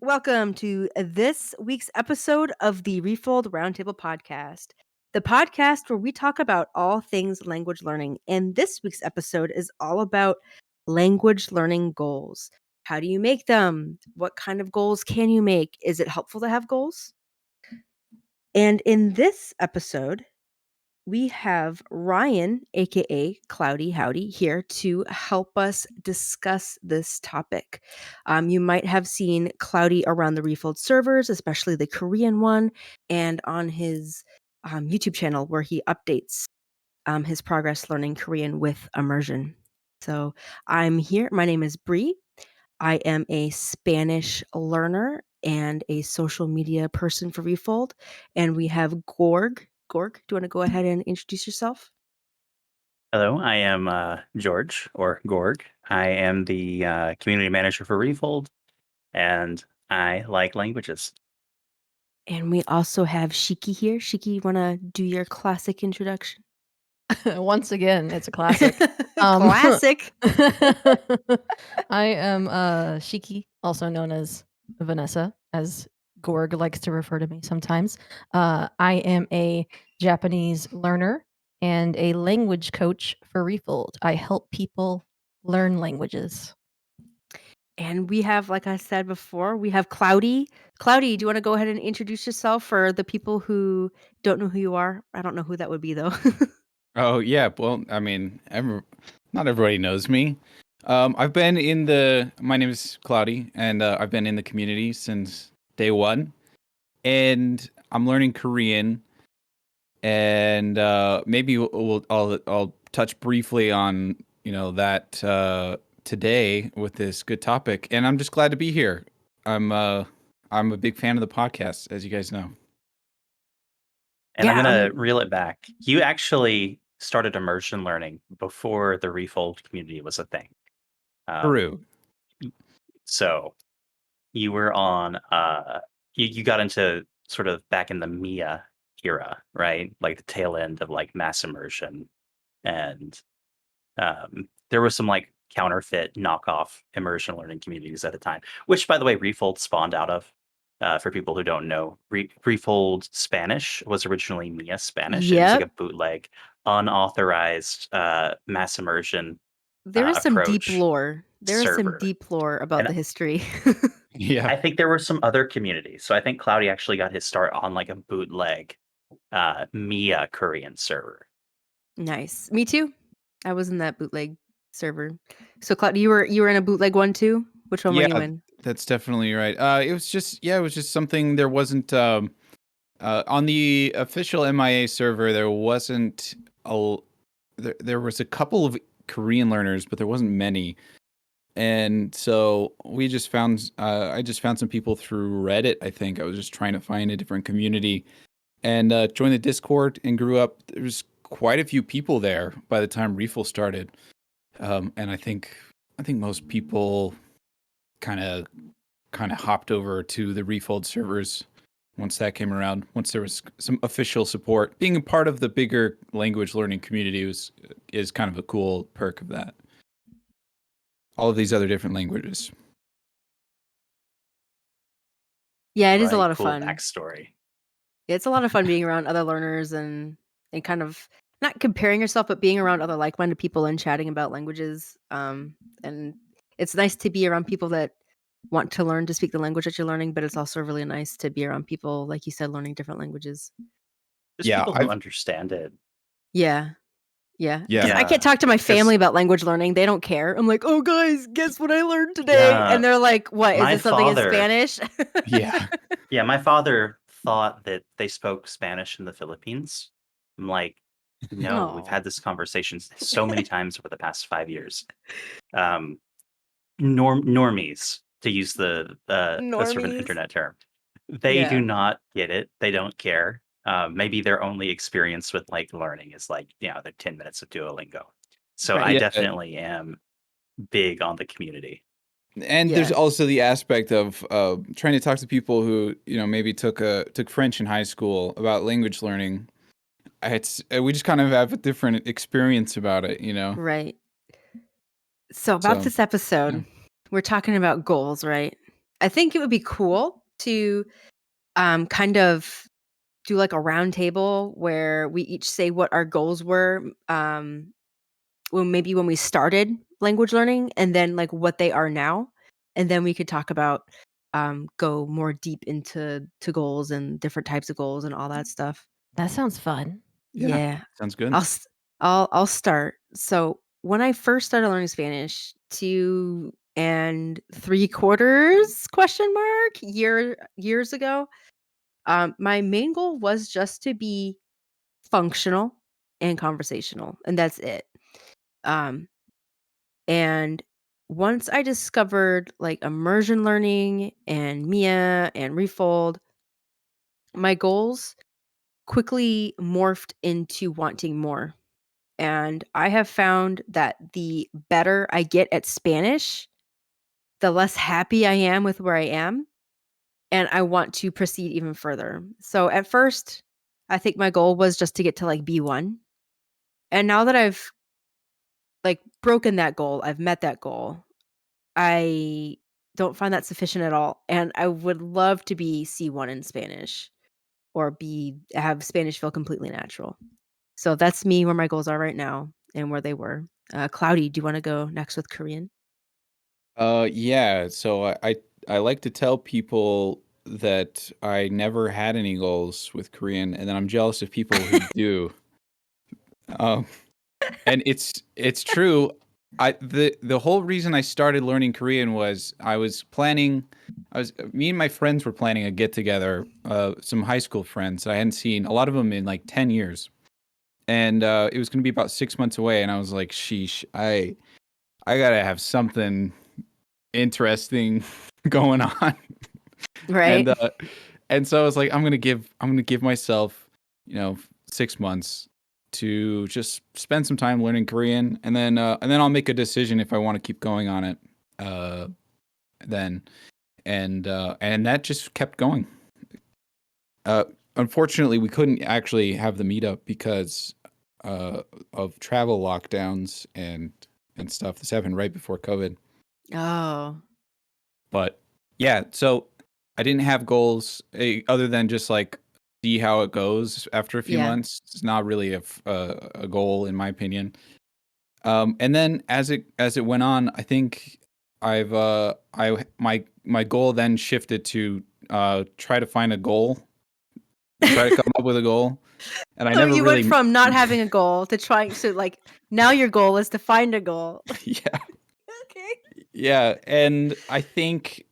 Welcome to this week's episode of the Refold Roundtable Podcast, the podcast where we talk about all things language learning. And this week's episode is all about language learning goals. How do you make them? What kind of goals can you make? Is it helpful to have goals? And in this episode, we have Ryan, aka Cloudy Howdy, here to help us discuss this topic. You might have seen Cloudy around the Refold servers, especially the Korean one, and on his YouTube channel where he updates his progress learning Korean with immersion. So I'm here. My name is Bree. I am a Spanish learner and a social media person for Refold. And we have Gorg. Gorg, do you want to go ahead and introduce yourself? Hello, I am George or Gorg. I am the community manager for Refold, and I like languages. And we also have Shiki here. Shiki, you want to do your classic introduction? Once again, it's a classic. Classic. I am Shiki, also known as Vanessa, as Gorg likes to refer to me sometimes. I am a Japanese learner and a language coach for Refold. I help people learn languages. And we have, like I said before, we have Cloudy. Cloudy, do you want to go ahead and introduce yourself for the people who don't know who you are? I don't know who that would be, though. Oh yeah, well, I mean, not everybody knows me. I've been in the. My name is Cloudy, and I've been in the community since day one, and I'm learning Korean, and maybe I'll touch briefly on that today with this good topic, and I'm just glad to be here. I'm a big fan of the podcast, as you guys know. And I'm Yeah, going to reel it back. You actually started immersion learning before the Refold community was a thing. Peru. So you were on, you got into sort of back in the Mia era, right? Like the tail end of like mass immersion. And there was some like counterfeit knockoff immersion learning communities at the time, which by the way, Refold spawned out of. For people who don't know, Refold Spanish was originally Mia Spanish. It was like a bootleg, unauthorized mass immersion there is some deep approach lore. There is some server. deep lore about And the history. Yeah. I think there were some other communities. So I think Cloudy actually got his start on like a bootleg Mia Korean server. Nice. Me too. I was in that bootleg server. So, Cloudy, you were in a bootleg one too? Which one were you in? That's definitely right. It was just something. There wasn't on the official MIA server. There wasn't there was a couple of Korean learners, but there wasn't many. And so we just found. I just found some people through Reddit. I think I was just trying to find a different community, and joined the Discord and grew up. There was quite a few people there by the time Refill started, and I think most people kind of hopped over to the Refold servers once that came around. Once there was some official support, being a part of the bigger language learning community is kind of a cool perk of that. All of these other different languages. Yeah, it is a lot of cool fun. Backstory. It's a lot of fun being around other learners and kind of not comparing yourself, but being around other like-minded people and chatting about languages. And it's nice to be around people that want to learn to speak the language that you're learning, but it's also really nice to be around people, like you said, learning different languages. Just people who understand it. Yeah. 'Cause I can't talk to my family about language learning. They don't care. I'm like, oh, guys, guess what I learned today? And they're like, what? Is this something in Spanish? Yeah, my father thought that they spoke Spanish in the Philippines. I'm like, no, we've had this conversation so many times over the past 5 years. Normies, to use the sort of an internet term, they do not get it. They don't care. Maybe their only experience with like learning is like, their 10 minutes of Duolingo. So I definitely am big on the community. And there's also the aspect of trying to talk to people who maybe took French in high school about language learning. We just kind of have a different experience about it, Right. So about this episode, we're talking about goals, right? I think it would be cool to kind of do like a round table where we each say what our goals were when we started language learning, and then like what they are now, and then we could talk about go more deep into goals and different types of goals and all that stuff. That sounds fun. Yeah, Yeah. sounds good. I'll s- I'll start. So when I first started learning Spanish, 2 and 3/4 question mark years ago, my main goal was just to be functional and conversational, and that's it. Um, and once I discovered like immersion learning and Mia and Refold, my goals quickly morphed into wanting more. And I have found that the better I get at Spanish, the less happy I am with where I am. And I want to proceed even further. So at first, I think my goal was just to get to like B1. And now that I've like broken that goal, I've met that goal, I don't find that sufficient at all. And I would love to be C1 in Spanish or have Spanish feel completely natural. So that's me where my goals are right now and where they were. Cloudy, do you want to go next with Korean? Yeah. So I like to tell people that I never had any goals with Korean, and then I'm jealous of people who do. Um, and it's true. The whole reason I started learning Korean was I was planning. I was Me and my friends were planning a get together. Some high school friends that I hadn't seen a lot of them in like 10 years, and it was going to be about 6 months away. And I was like, "Sheesh, I gotta have something interesting going on." Right. and uh and so I was like, I'm gonna give myself, 6 months to just spend some time learning Korean, and then I'll make a decision if I want to keep going on it. uh then and that just kept going. uh Unfortunately, we couldn't actually have the meetup because uh of travel lockdowns and stuff. This happened right before COVID. Oh, But yeah, so I didn't have goals, other than just like see how it goes after a few yeah. months. It's not really a goal in my opinion. And then as it went on, I think my goal then shifted to try to find a goal, try to come up with a goal, and I So never you went really from not having a goal to trying to like now your goal is to find a goal. yeah. Okay. Yeah, and I think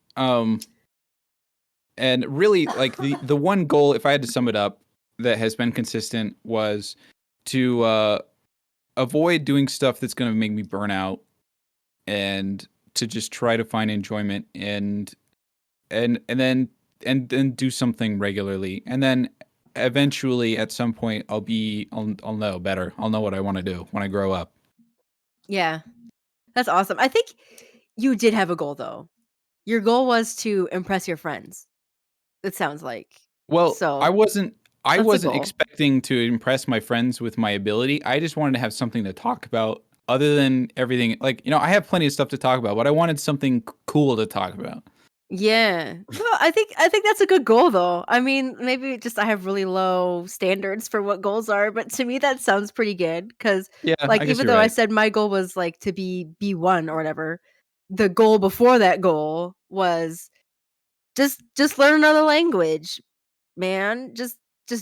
and really, like, the one goal, if I had to sum it up, that has been consistent was to avoid doing stuff that's going to make me burn out, and to just try to find enjoyment, and then do something regularly, and then eventually at some point I'll know better. I'll know what I want to do when I grow up. Yeah. That's awesome. I think you did have a goal though. Your goal was to impress your friends. It sounds like. Well, I So wasn't I that's a wasn't goal. expecting to impress my friends with my ability. I just wanted to have something to talk about other than everything. Like, I have plenty of stuff to talk about, but I wanted something cool to talk about. Yeah. No, I think that's a good goal though. I mean, maybe just I have really low standards for what goals are, but to me that sounds pretty good cuz Yeah, like I guess even you're though I right. said my goal was like to be B1 or whatever, the goal before that goal was just learn another language, man. Just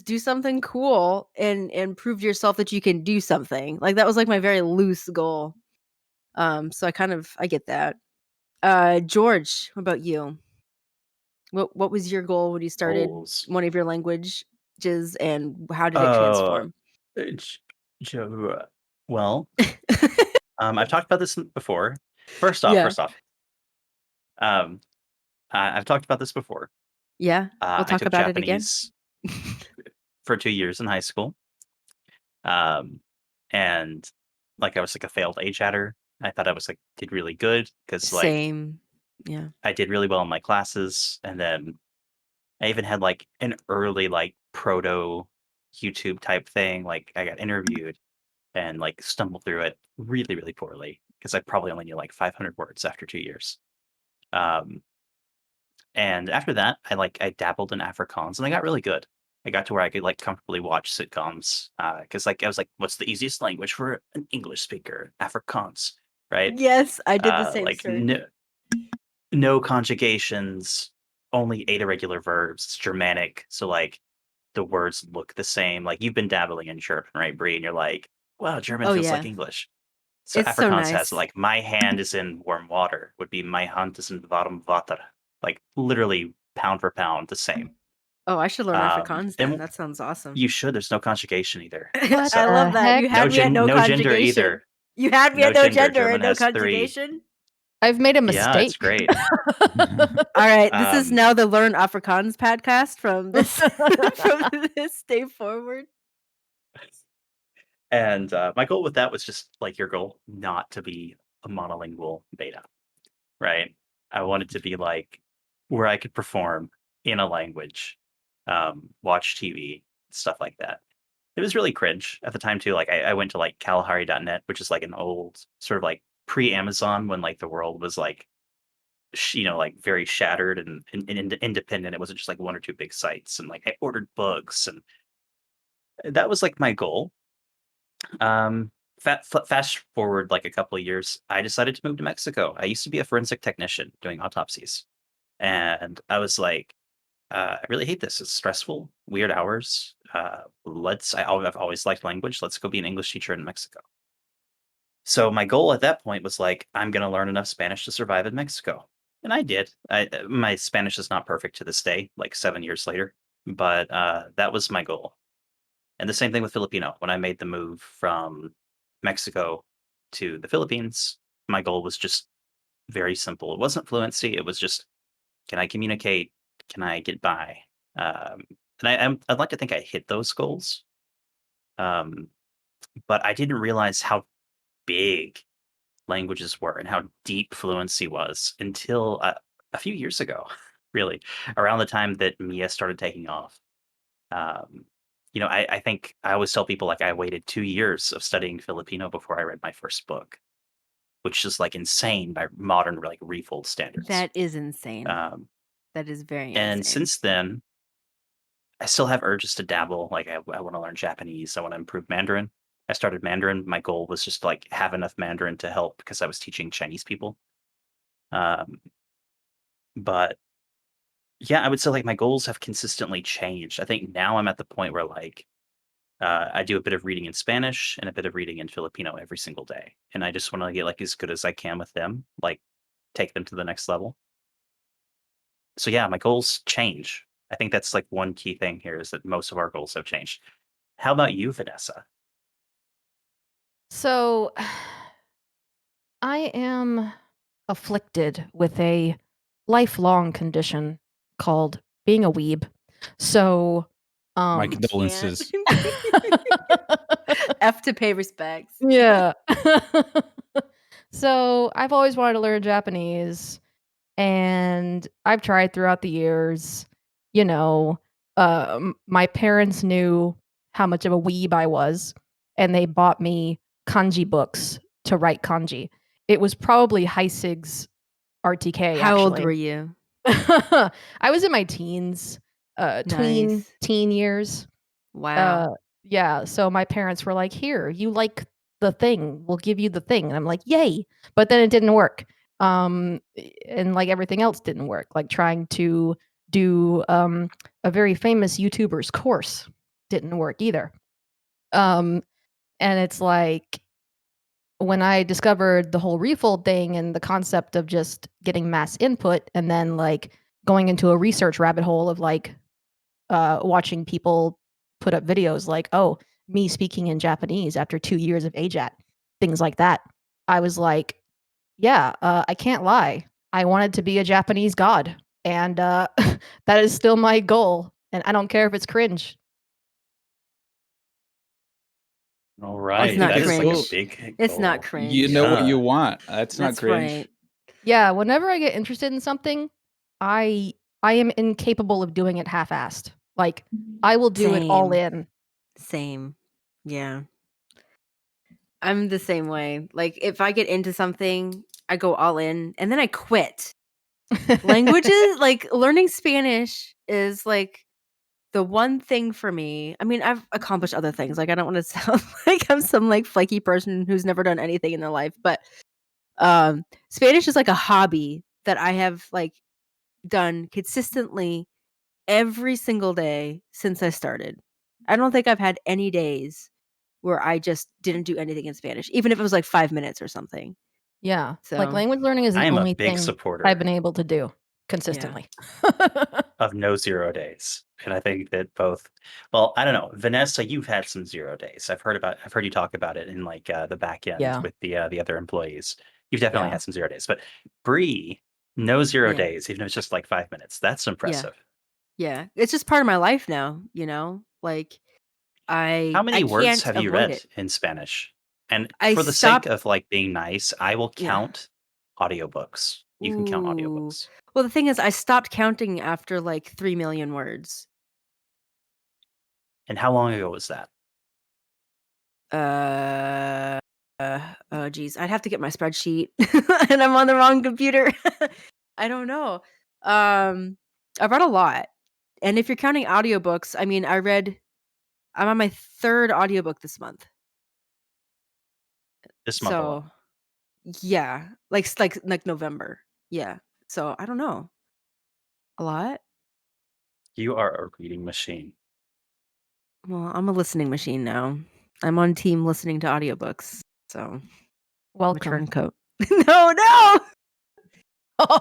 do something cool and prove to yourself that you can do something. Like that was like my very loose goal. So I get that. George, what about you? What was your goal when you started Goals. one of your languages, and how did it Uh, transform? J- well, I've talked about this before. First off, Yeah. first off, um, I've talked about this before. Yeah. We'll I talk took about it again. Japanese for 2 years in high school. Um, and like I was like a failed A chatter. I thought I was like did really good because like Same. Yeah. I did really well in my classes, and then I even had like an early like proto YouTube type thing. Like I got interviewed and like stumbled through it really, really poorly because I probably only knew like 500 words after 2 years. Um, And after that, I dabbled in Afrikaans, and I got really good. I got to where I could like comfortably watch sitcoms because I was like, what's the easiest language for an English speaker? Afrikaans, right? Yes, I did the same Like search. no conjugations, only 8 irregular verbs. It's Germanic, so like the words look the same. Like you've been dabbling in German, right, Bree? And you're like, wow, German Oh feels like yeah, English. So it's so Afrikaans has nice. like my hand is in warm water would be my hand is in warm water. Like literally pound for pound the same. Oh, I should learn Afrikaans then. And That sounds awesome. you should. There's no conjugation either. What I So love the that. You heck? had me at no no gender conjugation. either. You had me No at no gender. gender German and no has 3. conjugation. I've made a Yeah, it's mistake. great. All right, this is Um, now the Learn Afrikaans podcast from this from this day forward. And my goal with that was just like your goal, not to be a monolingual beta, right? I wanted to be like where I could perform in a language, watch TV, stuff like that. It was really cringe at the time too. Like I went to like Kalahari.net, which is like an old sort of like pre-Amazon when like the world was like like very shattered and independent. It wasn't just like 1 or 2 big sites, and like I ordered books, and that was like my goal. Fast forward like a couple of years, I decided to move to Mexico. I used to be a forensic technician doing autopsies, and I was like, I really hate this. It's stressful, weird hours. I've always liked language. Let's go be an English teacher in Mexico. So my goal at that point was like, I'm going to learn enough Spanish to survive in Mexico. And I did. My Spanish is not perfect to this day, like 7 years later, but that was my goal. And the same thing with Filipino. When I made the move from Mexico to the Philippines, my goal was just very simple. It wasn't fluency. It was just, can I communicate? Can I get by? Um, and I'd like to think I hit those goals. But I didn't realize how big languages were and how deep fluency was until a few years ago, really, around the time that Mia started taking off. Um, I think I always tell people like I waited 2 years of studying Filipino before I read my first book, which is like insane by modern like Refold standards. That is insane. Um, That is very and insane. since then, I still have urges to dabble. Like I want to learn Japanese. I want to improve Mandarin. I started Mandarin. My goal was just to like have enough Mandarin to help because I was teaching Chinese people. Um, but yeah, I would say like my goals have consistently changed. I think now I'm at the point where like I do a bit of reading in Spanish and a bit of reading in Filipino every single day, and I just want to get like as good as I can with them, like take them to the next level. So yeah, my goals change. I think that's like one key thing here is that most of our goals have changed. How about you, Vanessa? So, I am afflicted with a lifelong condition called being a weeb. So, My um, condolences. F to pay respects. yeah. So, I've always wanted to learn Japanese, and I've tried throughout the years. You know, my parents knew how much of a weeb I was, and they bought me kanji books to write kanji. It was probably Heisig's RTK, How old actually. were you? I was in my teens, Nice. teen years. Wow. Yeah, so my parents were like, "Here, you like the thing, we'll give you the thing." And I'm like, "Yay." But then it didn't work. And like everything else didn't work. Like trying to do a very famous YouTuber's course didn't work either. And it's like when I discovered the whole refold thing and the concept of just getting mass input and then like going into a research rabbit hole of like watching people put up videos like, oh, me speaking in Japanese after 2 years of AJAT, things like that. I was like, yeah, I can't lie. I wanted to be a Japanese god, and that is still my goal. And I don't care if it's cringe. All I right, not that is like a cringe. big It's not goal. cringe. You know what Yeah. you want. That's not That's cringe. right. Yeah, whenever I get interested in something, I am incapable of doing it half-assed. Like I will do it all Same. in. Same. Yeah. I'm the same way. Like if I get into something, I go all in and then I quit. Languages, like learning Spanish is like the one thing for me. I mean, I've accomplished other things. Like I don't want to sound like I'm some like flaky person who's never done anything in their life, but Spanish is like a hobby that I have like done consistently every single day since I started. I don't think I've had any days where I just didn't do anything in Spanish, even if it was like 5 minutes or something. Yeah. Like So, language learning is I the am a only big thing supporter I've been able to do consistently. of no 0 days. And I think that both, well, I don't know, Vanessa, you've had some 0 days. I've heard you talk about it in like the back end Yeah. with the other employees. You've definitely Yeah. had some 0 days, but Bree, no 0 Yeah. days, even if it's just like 5 minutes. That's impressive. yeah, it's just part of my life now, you know? Like How I many words can't have you avoid read it. in Spanish? And I for the sake stopped of like being nice, I will yeah. count audiobooks. You can count Ooh. audiobooks. Well, the thing is I stopped counting after like 3 million words. And how long ago was that? Uh, oh geez, I'd have to get my spreadsheet, and I'm on the wrong computer. I don't know. I read a lot, and if you're counting audiobooks, I mean, I'm on my 3rd audiobook this month. This month alone. So, yeah, like November. Yeah. So, I don't know. A lot? You are a reading machine. Well, I'm a listening machine now. I'm on team listening to audiobooks. So, I'm a Welcome. turncoat. No.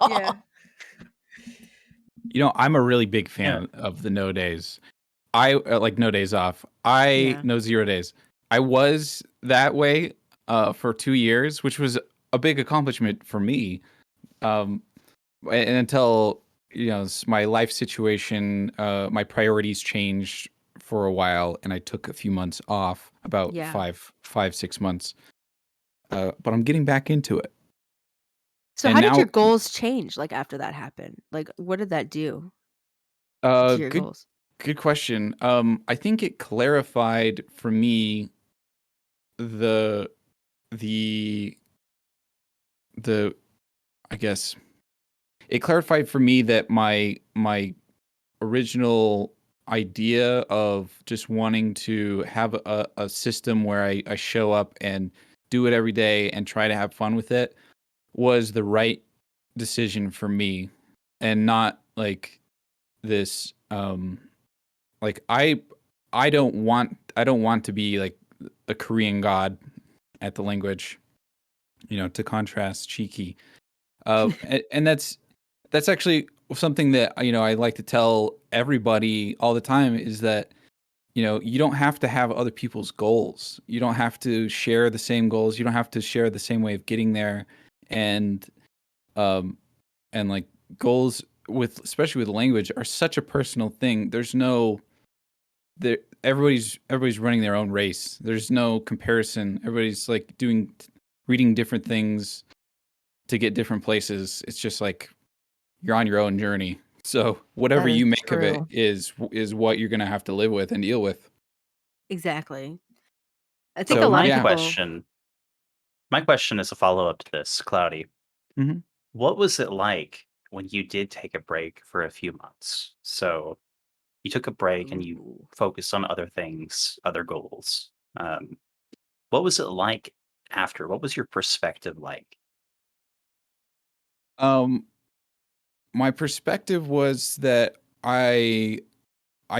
Yeah. I'm a really big fan Yeah. of the no days. I like no days off. I Yeah. no 0 days. I was that way for 2 years, which was a big accomplishment for me. And until my life situation, my priorities changed for a while, and I took a few months off, about Yeah. 6 months. But I'm getting back into it. So And how did your now, goals change, like, after that happened? Like, what did that do to your good goals? good question. I think it clarified for me the the the I guess it clarified for me that my original idea of just wanting to have a system where I show up and do it every day and try to have fun with it was the right decision for me, and not like this like I don't want to be like a Korean god at the language, to contrast Cheeky. And that's actually something that I like to tell everybody all the time, is that you don't have to have other people's goals. You don't have to share the same goals. You don't have to share the same way of getting there. And um and like goals, especially with language, are such a personal thing. There's no there everybody's running their own race. There's no comparison. Everybody's like reading different things to get different places. It's just like you're on your own journey. So whatever That is you make of it true. is what you're gonna have to live with and deal with. Exactly. I think So a So lot of yeah. my question is a follow-up to this, Cloudy. Mhm. What was it like when you did take a break for a few months? So you took a break and you Ooh. focused on other things, other goals. Um, what was it like after? What was your perspective like? Um, my perspective was that I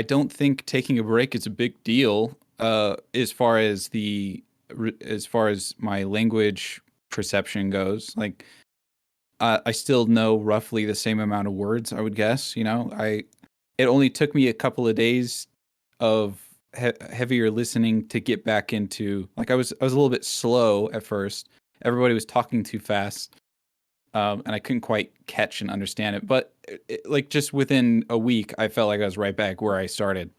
don't think taking a break is a big deal. As far as my language perception goes, like I still know roughly the same amount of words, I would guess. It only took me a couple of days of heavier listening to get back into, like, I was a little bit slow at first. Everybody was talking too fast, and I couldn't quite catch and understand it. But like just within a week, I felt like I was right back where I started.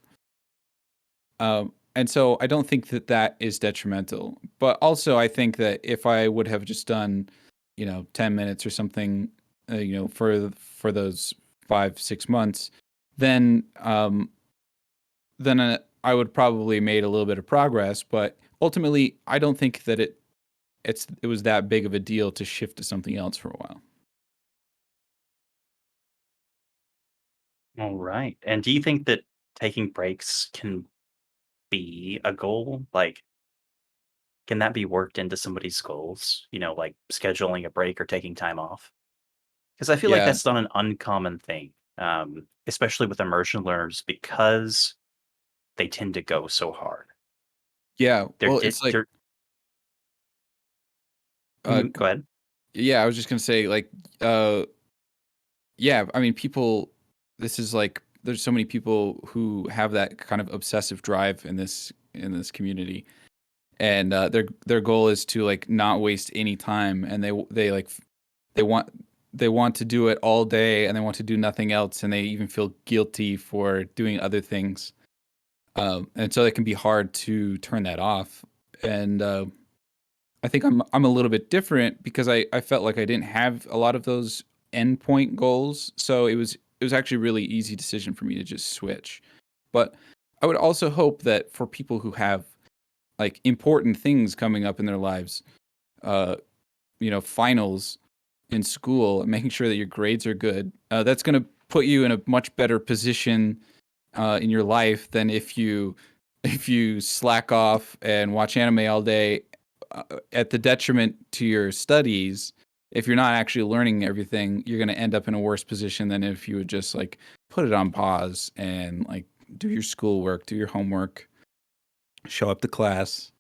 And so I don't think that that is detrimental. But also, I think that if I would have just done, 10 minutes or something, for those 5 6 months, then I would probably made a little bit of progress. But ultimately, I don't think that it was that big of a deal to shift to something else for a while. All right. And do you think that taking breaks can be a goal? Like, can that be worked into somebody's goals? Like scheduling a break or taking time off? Because I feel like Yeah, that's not an uncommon thing, especially with immersion learners because they tend to go so hard. yeah. They're, Well, di- it's like, they're uh, go ahead. yeah. I was just gonna say, like, uh, yeah. I mean, people. This is like, there's so many people who have that kind of obsessive drive in this community, and their goal is to like not waste any time, and they want they want to do it all day, and they want to do nothing else, and they even feel guilty for doing other things. And so it can be hard to turn that off. And I think I'm a little bit different because I felt like I didn't have a lot of those endpoint goals, so it was actually a really easy decision for me to just switch. But I would also hope that for people who have like important things coming up in their lives, uh, finals in school, and making sure that your grades are good, that's going to put you in a much better position in your life than if you slack off and watch anime all day at the detriment to your studies. If you're not actually learning everything, you're going to end up in a worse position than if you would just like put it on pause and like do your schoolwork, do your homework, show up to class.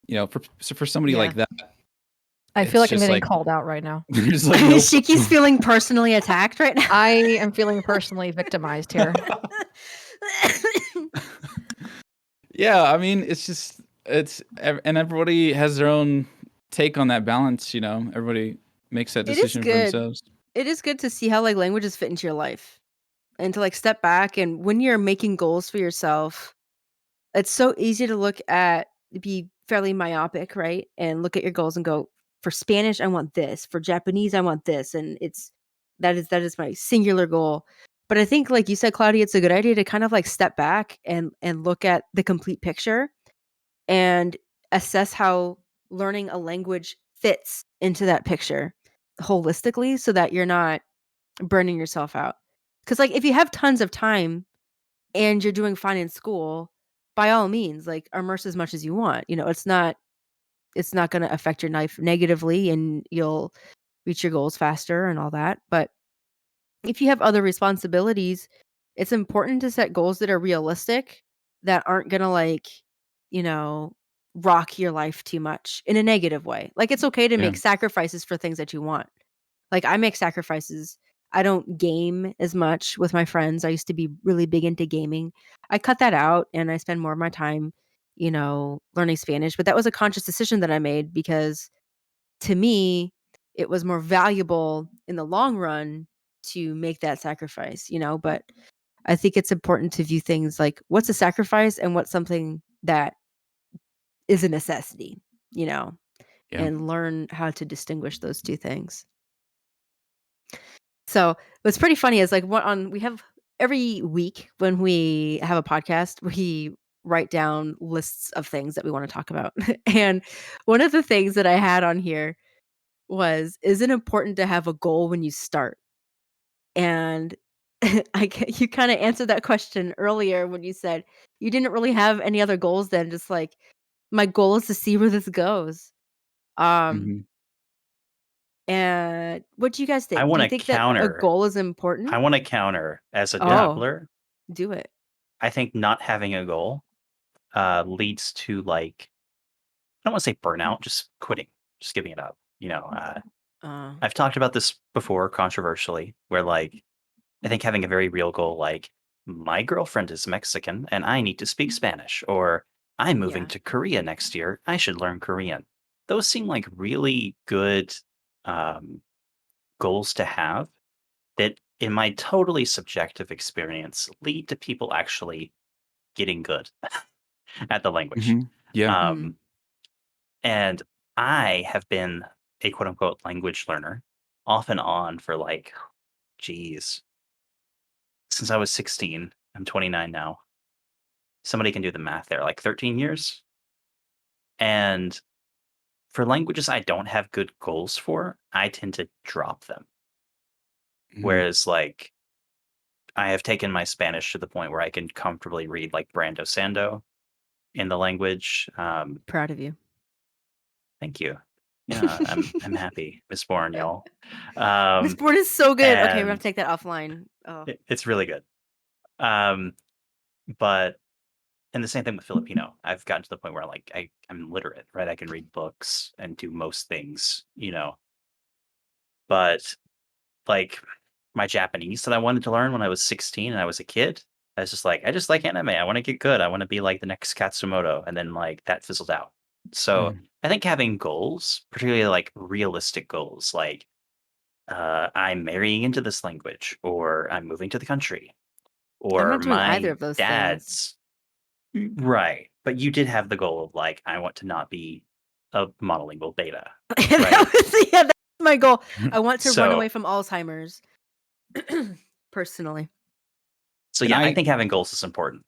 For somebody Yeah. like that, I feel it's like I'm just getting like called out right now. there's like no. Shiki's feeling personally attacked right now. I am feeling personally victimized here. Yeah, I mean, and everybody has their own take on that balance. Everybody makes that It is decision for good. themselves. It is good to see how like languages fit into your life and to like step back, and when you're making goals for yourself, it's so easy to be fairly myopic, right? And look at your goals and go, for Spanish, I want this. For Japanese, I want this. And that is my singular goal. But I think, like you said, Claudia, it's a good idea to kind of like step back and look at the complete picture and assess how learning a language fits into that picture holistically so that you're not burning yourself out. Because like if you have tons of time and you're doing fine in school, by all means, like immerse as much as you want. It's not going to affect your life negatively, and you'll reach your goals faster and all that. But if you have other responsibilities, it's important to set goals that are realistic, that aren't going to you know, rock your life too much in a negative way. Like it's okay to Yeah. make sacrifices for things that you want. Like I make sacrifices. I don't game as much with my friends. I used to be really big into gaming. I cut that out and I spend more of my time, learning Spanish. But that was a conscious decision that I made because to me, it was more valuable in the long run to make that sacrifice, but I think it's important to view things like what's a sacrifice and what's something that is a necessity, you know, Yeah. and learn how to distinguish those two things. So what's pretty funny is like we have every week when we have a podcast, we write down lists of things that we want to talk about. And one of the things that I had on here was, is it important to have a goal when you start? And you kind of answered that question earlier when you said you didn't really have any other goals then, just like my goal is to see where this goes. Um, Mhm. and what do you guys I think? Do want you to think that a counter. goal is I important? want to counter as a Yeah. Oh, dabbler. do it. I think not having a goal leads to like I don't want to say burnout, just quitting, just giving it up. Uh, I've talked about this before controversially, where like I think having a very real goal, like my girlfriend is Mexican and I need to speak Spanish, or I'm moving yeah. to Korea next year, I should learn Korean. Those seem like really good um, goals to have that, in my totally subjective experience, lead to people actually getting good at the language. Mhm. Yeah. Mm, Um, and I have been a quote unquote language learner off and on for like, geez, since I was 16. I'm 29 now. Somebody can do the math there, like 13 years. And for languages I don't have good goals for, I tend to drop them. Mhm. Whereas, like, I have taken my Spanish to the point where I can comfortably read like Brando Sando in the language. Proud of you. Thank you. Yeah, I'm happy, Miss Bourne, y'all. Miss Bourne is so good. Okay, we're gonna And take that offline. Oh, it's really good. Um, but and the same thing with Filipino. I've gotten to the point where like I'm literate, right? I can read books and do most things, But like my Japanese that I wanted to learn when I was 16 and I was a kid, I was just like, I just like anime. I want to get good. I want to be like the next Katsumoto. And then like that fizzled out. So Mhm. I think having goals, particularly like realistic goals, like I'm marrying into this language, or I'm moving to the country, I'm or not doing either my of those things. dad's right. But you did have the goal of like, I want to not be a monolingual beta, right? That's my goal. I want to run So away from Alzheimer's. Personally. so Can yeah, I I think having goals is important.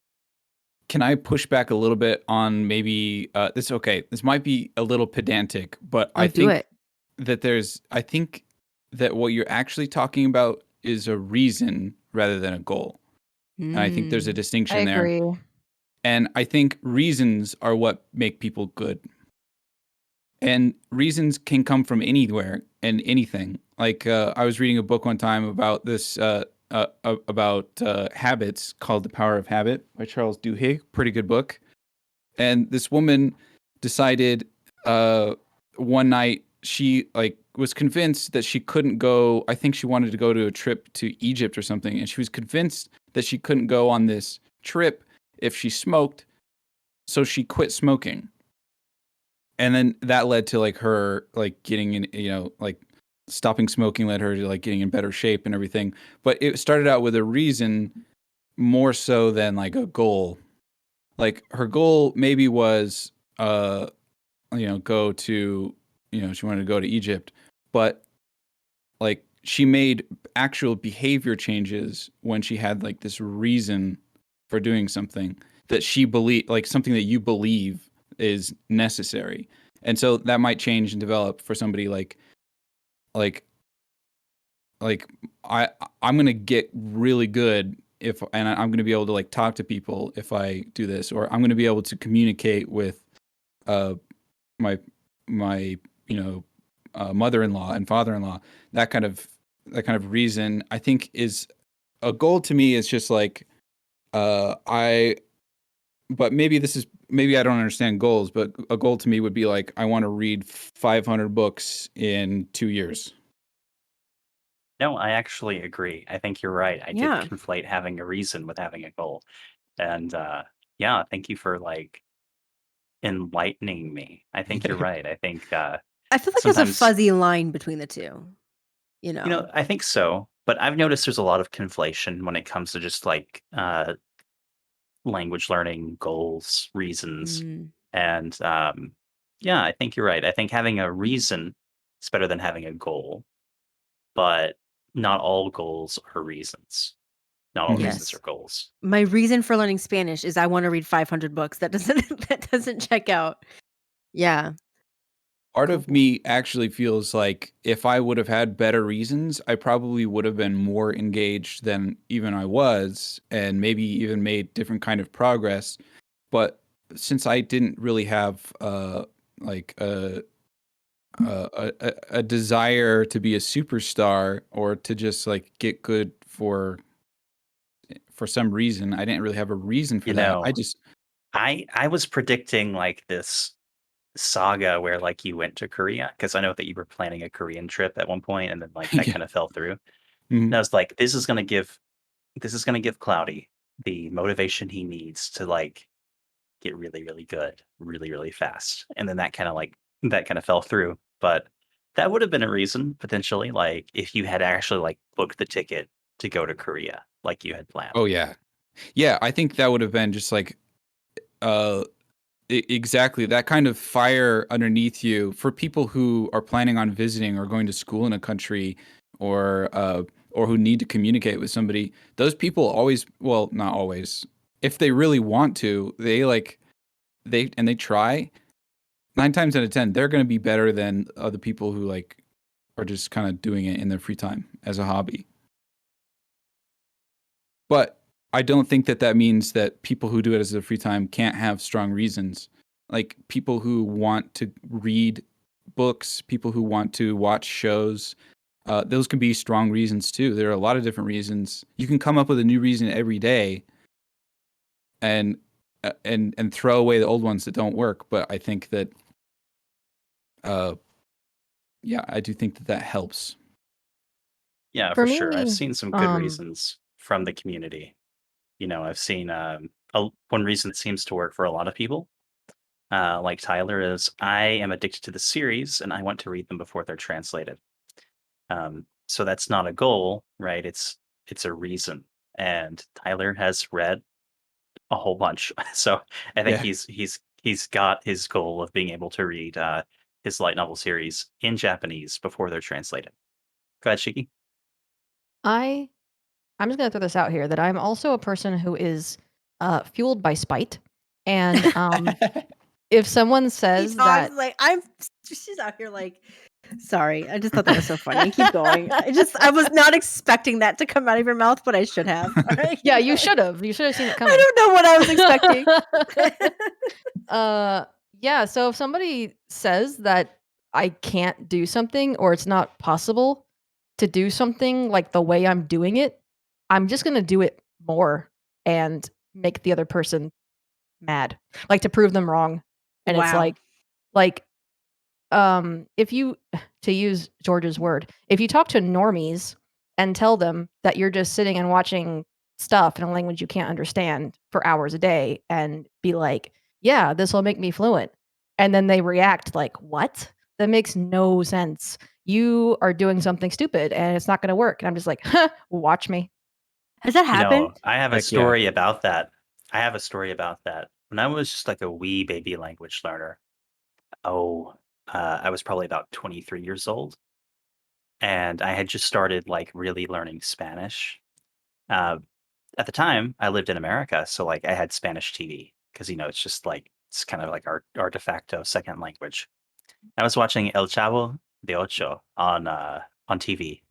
can I push back a little bit on maybe this? Okay, this might be a little pedantic, but Oh, do it. I think that what you're actually talking about is a reason rather than a goal. And I think there's a Mm. I distinction there. agree. And I think reasons are what make people good. And reasons can come from anywhere and anything. Like I was reading a book one time about this about habits called The Power of Habit by Charles Duhigg. Pretty good book. And this woman decided one night she like was convinced that she couldn't go. I think she wanted to go to a trip to Egypt or something, and she was convinced that she couldn't go on this trip if she smoked. So she quit smoking, and then that led to like her like getting in, like stopping smoking led her to like getting in better shape and everything. But it started out with a reason more so than like a goal. Like her goal maybe was go to, she wanted to go to Egypt, but like she made actual behavior changes when she had like this reason for doing something that she believe, like something that you believe is necessary. And so that might change and develop for somebody like like I I'm going to get really good if and I'm going to be able to like talk to people if I do this, or I'm going to be able to communicate with uh my my mother-in-law and father-in-law. that kind of that kind of reason I think is a goal. To me is just like I but maybe I don't understand goals, but a goal to me would be like I want to read 500 books in 2 years. No, I actually agree. I think you're right. I did Yeah. conflate having a reason with having a goal. And yeah, thank you for like enlightening me. I think you're right. I think I feel like there's a sometimes, fuzzy line between the two. You know. I think so. But I've noticed there's a lot of conflation when it comes to just like language learning goals, reasons. Mm. And yeah, I think you're right. I think having a reason is better than having a goal, but not all goals are reasons. Not all Mhm. reasons are Yes. goals. My reason for learning Spanish is I want to read 500 books. That doesn't that doesn't check out. Yeah. Part Cool. of me actually feels like if I would have had better reasons, I probably would have been more engaged than even I was, and maybe even made different kind of progress. But since I didn't really have like a desire to be a superstar or to just like get good for some reason, I didn't really have a reason for You that. I know, just I was predicting like this saga where like you went to Korea because I know that you were planning a Korean trip at one point and then like that yeah. kind of fell through. And Mhm. I was like, this is gonna give Cloudy the motivation he needs to like get really, really good, really, really fast. And then that kind of fell through. But that would have been a reason potentially, like if you had actually like booked the ticket to go to Korea like you had planned. Oh yeah. Yeah, I think that would have been just like uh exactly that kind of fire underneath you for people who are planning on visiting or going to school in a country, or who need to communicate with somebody. Those people always, well, not always, if they really want to, they try. 9 times out of 10, they're going to be better than other people who like are just kind of doing it in their free time as a hobby. But I don't think that means that people who do it as their free time can't have strong reasons. Like people who want to read books, people who want to watch shows, those can be strong reasons too. There are a lot of different reasons. You can come up with a new reason every day, and throw away the old ones that don't work. But I think that, yeah, I do think that helps. Yeah, For for sure. I've me, seen some good reasons from the community. I've seen one reason that seems to work for a lot of people, like Tyler, is I am addicted to the series and I want to read them before they're translated. So that's not a goal, right? It's a reason. And Tyler has read a whole bunch. So I think Yeah. he's got his goal of being able to read his light novel series in Japanese before they're translated. Go ahead, Shiki. I'm just gonna throw this out here that I'm also a person who is fueled by spite, and if someone says that, like she's out here like, sorry, I just thought that was so funny. Keep going. I was not expecting that to come out of your mouth, but I should have. All right, yeah, keep you going. should have seen it I coming. don't know what I was expecting. Yeah, so if somebody says that I can't do something or it's not possible to do something like the way I'm doing it, I'm just gonna do it more and make the other person mad, like to prove them wrong. And it's Wow. like if you, to use George's word, if you talk to normies and tell them that you're just sitting and watching stuff in a language you can't understand for hours a day and be like, yeah, this will make me fluent, and then they react like, what? That makes no sense. You are doing something stupid and it's not going to work. And I'm just like, huh, watch me. Has that happened? I have a Heck yeah. story about that. I have a story about that. When I was just like a wee baby language learner, I was probably about 23 years old, and I had just started like really learning Spanish. Uh, at the time, I lived in America, so like I had Spanish TV because it's just like it's kind of like our de facto second language. I was watching El Chavo de Ocho on TV.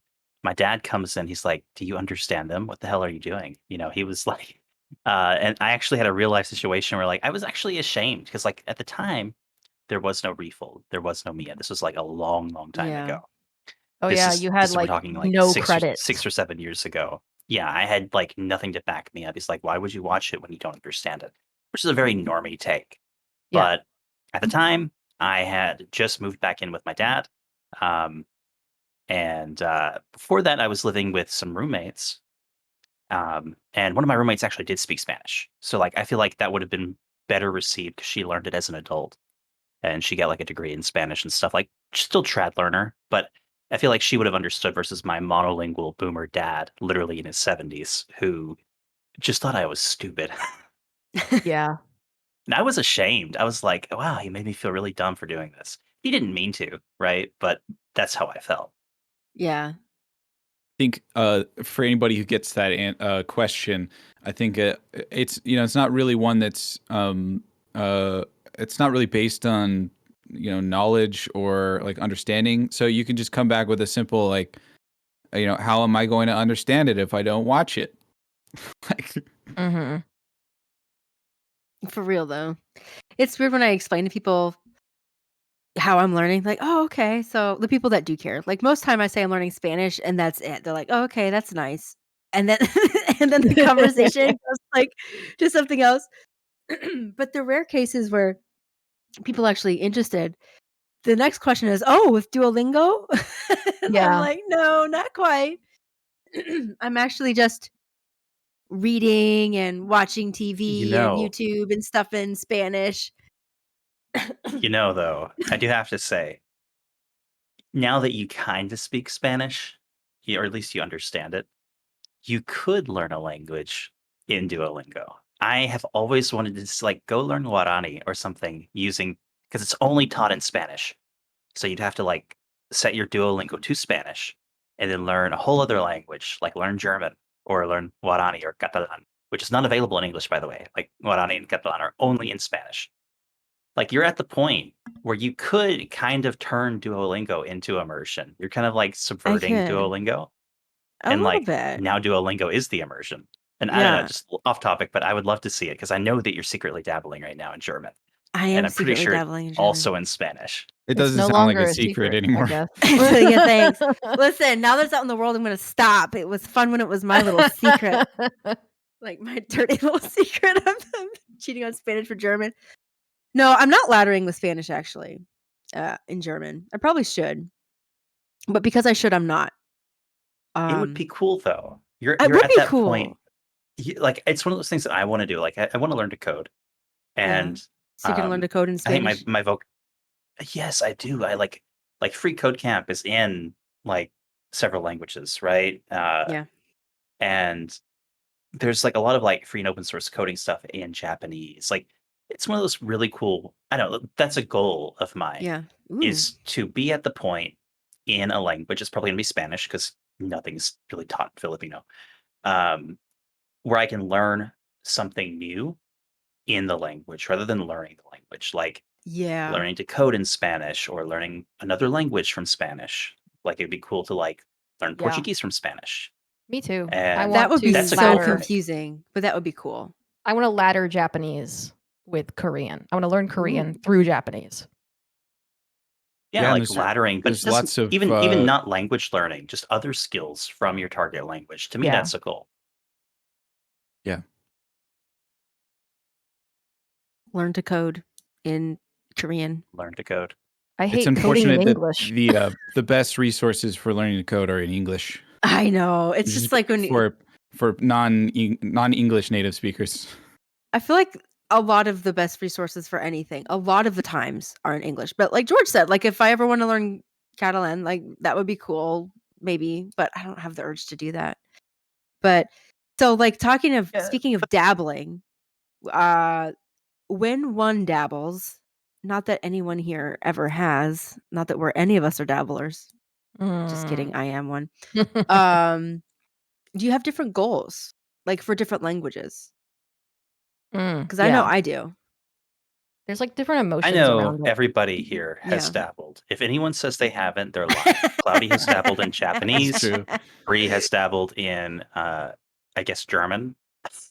My dad comes in, he's like, "Do you understand them? What the hell are you doing?" He was like, and I actually had a real life situation where like I was actually ashamed because like at the time there was no Refold, there was no Mia. This was like a long, long time Yeah. ago. Oh This yeah, is you had we're like talking like no six credits. or 7 years ago. Yeah, I had like nothing to back me up. He's like, "Why would you watch it when you don't understand it?" Which is a very normie take. Yeah. But at the time, I had just moved back in with my dad. Um, and before that, I was living with some roommates. And one of my roommates actually did speak Spanish. So like I feel like that would have been better received because she learned it as an adult and she got like a degree in Spanish and stuff. Like she's still trad learner, but I feel like she would have understood versus my monolingual boomer dad, literally in his 70s, who just thought I was stupid. Yeah. And I was ashamed. I was like, wow, he made me feel really dumb for doing this. He didn't mean to, right? But that's how I felt. Yeah. think for anybody who gets that question, I think it's it's not really one that's it's not really based on knowledge or like understanding. So you can just come back with a simple like how am I going to understand it if I don't watch it? Like, Mm-hmm. For real though. It's weird when I explain to people how I'm learning, like, oh, okay. So the people that do care, like most time I say I'm learning Spanish and that's it. They're like, oh, okay, that's nice. And then and then the conversation goes like to something else. But the rare cases where people are actually interested, the next question is, oh, with Duolingo? And I'm Yeah. like, no, not quite. I'm actually just reading and watching TV and YouTube and stuff in Spanish. Though, I do have to say, now that you kind of speak Spanish, or at least you understand it, you could learn a language in Duolingo. I have always wanted to just like go learn Guarani or something using because it's only taught in Spanish. So you'd have to like set your Duolingo to Spanish and then learn a whole other language, like learn German or learn Guarani or Catalan, which is not available in English, by the way. Like Guarani and Catalan are only in Spanish. Like you're at the point where you could kind of turn Duolingo into immersion. You're kind of like subverting could. Duolingo. A And little like bit. now Duolingo is the immersion. And I don't know, Yeah. just off topic, but I would love to see it because I know that you're secretly dabbling right now in German, I and am I'm pretty secretly sure dabbling in German. also in Spanish. It It's doesn't no sound like longer a secret anymore. I guess. Yeah, thanks. Listen, now that it's out in the world, I'm gonna stop. It was fun when it was my little secret, like my dirty little secret of cheating on Spanish for German. No, I'm not laddering with Spanish actually. In German, I probably should, but because I should, I'm not. It would be cool though. You're It would at be that point. cool. Like it's one of those things that I want to do. Like I want to learn to code, Yeah. and So you can learn to code in I think Spanish. my yes, I do. I like Free Code Camp is in like several languages, right? Yeah. And there's like a lot of like free and open source coding stuff in Japanese. Like it's one of those really cool. I don't know. That's a goal of mine. Yeah. Ooh. Is to be at the point in a language. It's probably gonna be Spanish because nothing's really taught in Filipino. Where I can learn something new in the language rather than learning the language. Like Yeah. learning to code in Spanish or learning another language from Spanish. Like it'd be cool to like learn Yeah. Portuguese from Spanish. Me too. I And want That would to be That's a so goal for me. confusing, but that would be cool. I want to ladder Japanese with Korean. I want to learn Korean Ooh. through Japanese. Yeah, Yeah, and like there's- laddering, but there's it doesn't- lots of, even not language learning, just other skills from your target language. To me, Yeah. that's a goal. Learn to code in Korean. Learn to code. I It's hate coding in unfortunate that English. the best resources for learning to code are in English. I know. It's just like when for non-English native speakers. I feel like a lot of the best resources for anything, a lot of the times are in English. But like George said, like if I ever want to learn Catalan, like that would be cool, maybe, but I don't have the urge to do that. But so like speaking of dabbling, when one dabbles, not that anyone here ever has, not that any of us are dabblers. Just kidding, I am one. Do you have different goals, like for different languages? Because I know I do. There's like different I emotions know around it. everybody here has Yeah. dabbled. If anyone says they haven't, they're lying. Cloudy has dabbled in Japanese. True. Bree has dabbled in, I guess, German.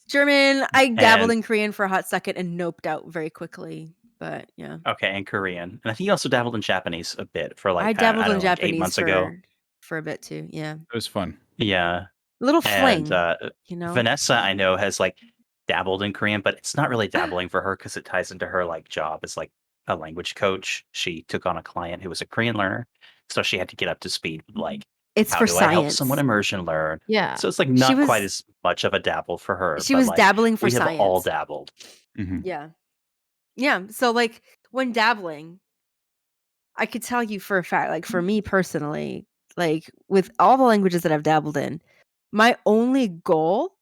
German. I dabbled And- in Korean for a hot second and noped out very quickly. But yeah, Okay, and Korean. And I think you also dabbled in Japanese a bit for like I dabbled I don't in know, like 8 Japanese months ago. for a bit too. Yeah, It was fun. Yeah. a little And fling, you know. Vanessa, I know, has like dabbled in Korean, but it's not really dabbling for her because it ties into her like job as like a language coach. She took on a client who was a Korean learner, so she had to get up to speed with like It's how for do I help science. someone immersion learn. Yeah. So it's like not was- quite as much of a dabble for her. She but, was like, dabbling for we science. have all dabbled. Mhm. Yeah. Yeah. So like when dabbling, I could tell you for a fact, like for me personally, like with all the languages that I've dabbled in, my only goal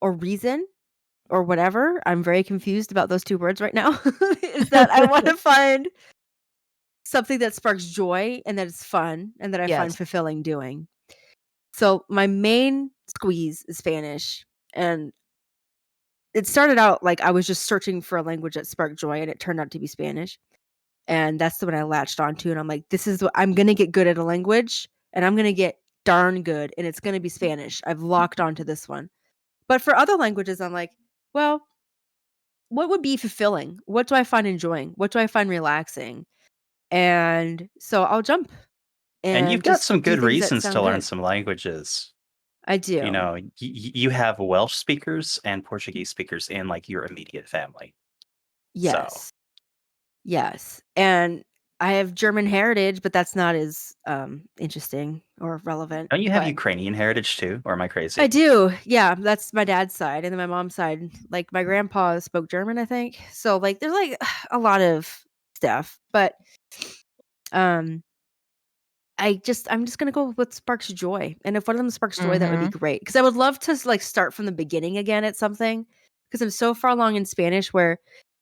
or reason or whatever, I'm very confused about those two words right now, is that I want to find something that sparks joy and that is fun and that I find Yes. fulfilling doing. So my main squeeze is Spanish, and it started out like I was just searching for a language that sparked joy, and it turned out to be Spanish. And that's the one I latched onto, and I'm like, this is what I'm gonna get good at a language, and I'm gonna get darn good, and it's gonna be Spanish. I've locked onto this one. But for other languages, I'm like, well, what would be fulfilling? What do I find enjoying? What do I find relaxing? And so I'll jump. And you've got just some do good things that reasons sound to learn good. some languages. I do. You know, you have Welsh speakers and Portuguese speakers in like your immediate family. Yes. Yes. And I have German heritage, but that's not as interesting or relevant. Don't you have but Ukrainian heritage too? Or am I crazy? I do. Yeah, that's my dad's side. And then my mom's side, like my grandpa spoke German, I think. So like there's like a lot of stuff. But I'm just gonna go with what sparks joy. And if one of them sparks joy, that would be great. Because I would love to like start from the beginning again at something. Because I'm so far along in Spanish where